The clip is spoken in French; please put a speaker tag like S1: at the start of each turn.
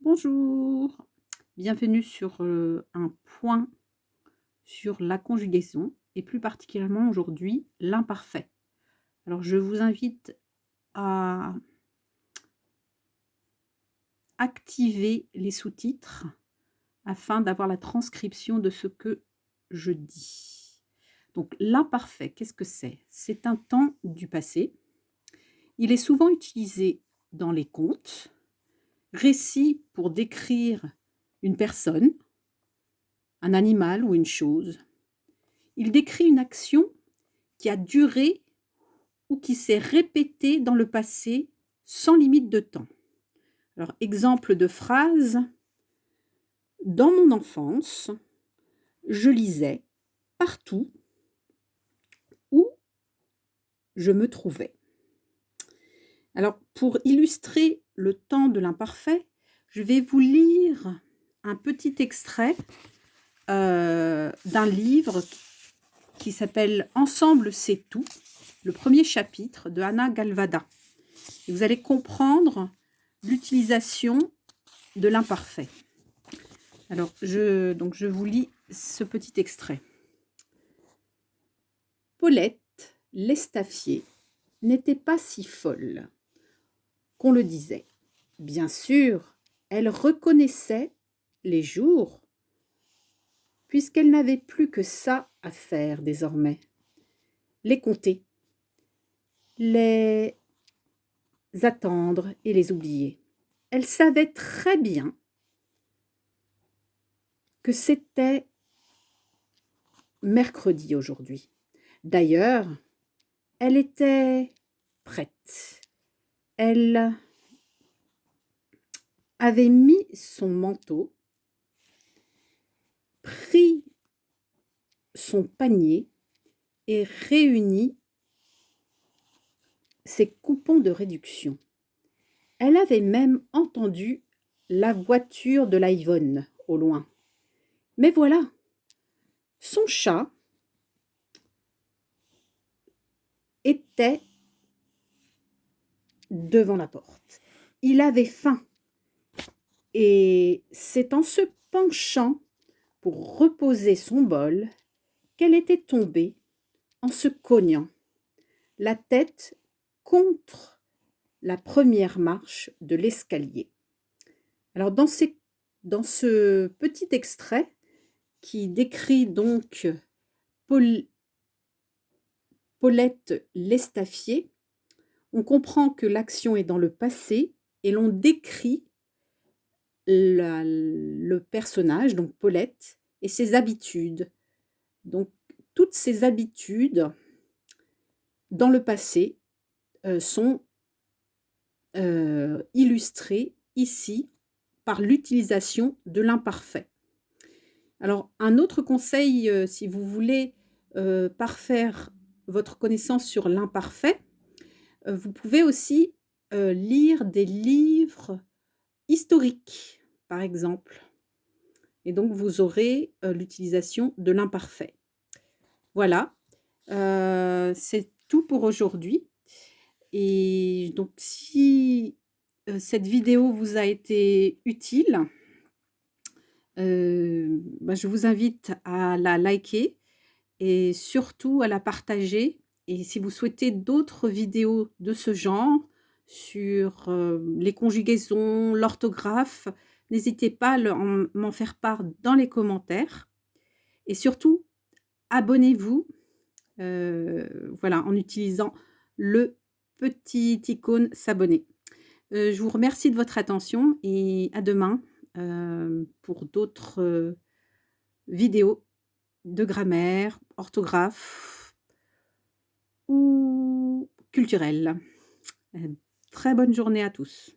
S1: Bonjour, bienvenue sur un point sur la conjugaison et plus particulièrement aujourd'hui l'imparfait. Alors je vous invite à activer les sous-titres afin d'avoir la transcription de ce que je dis. Donc l'imparfait, qu'est-ce que c'est? C'est un temps du passé. Il est souvent utilisé dans les contes, récits pour décrire une personne, un animal ou une chose. Il décrit une action qui a duré ou qui s'est répétée dans le passé sans limite de temps. Alors, exemple de phrase: «Dans mon enfance, je lisais partout où je me trouvais». Alors, pour illustrer le temps de l'imparfait, je vais vous lire un petit extrait, d'un livre qui s'appelle «Ensemble, c'est tout», le premier chapitre de Anna Galvada. Et vous allez comprendre l'utilisation de l'imparfait. Alors, je vous lis ce petit extrait. Paulette l'Estafier n'était pas si folle qu'on le disait. Bien sûr, elle reconnaissait les jours, puisqu'elle n'avait plus que ça à faire désormais. Les compter, les attendre et les oublier. Elle savait très bien que c'était mercredi aujourd'hui. D'ailleurs, elle était prête. Elle avait mis son manteau, pris son panier et réuni ses coupons de réduction. Elle avait même entendu la voiture de la Yvonne au loin. Mais voilà, son chat était devant la porte. Il avait faim et c'est en se penchant pour reposer son bol qu'elle était tombée en se cognant la tête contre la première marche de l'escalier. Alors dans ce petit extrait qui décrit donc Paulette l'Estafier, on comprend que l'action est dans le passé et l'on décrit le personnage, donc Paulette, et ses habitudes. Donc toutes ces habitudes dans le passé sont illustrées ici par l'utilisation de l'imparfait. Alors un autre conseil, si vous voulez parfaire votre connaissance sur l'imparfait, vous pouvez aussi lire des livres historiques, par exemple, et donc vous aurez l'utilisation de l'imparfait. Voilà, c'est tout pour aujourd'hui. Et donc si cette vidéo vous a été utile, je vous invite à la liker et surtout à la partager. Et si vous souhaitez d'autres vidéos de ce genre sur les conjugaisons, l'orthographe, n'hésitez pas à m'en faire part dans les commentaires. Et surtout, abonnez-vous, voilà, en utilisant le petit icône s'abonner. Je vous remercie de votre attention et à demain pour d'autres vidéos de grammaire, orthographe ou culturelle. Très bonne journée à tous.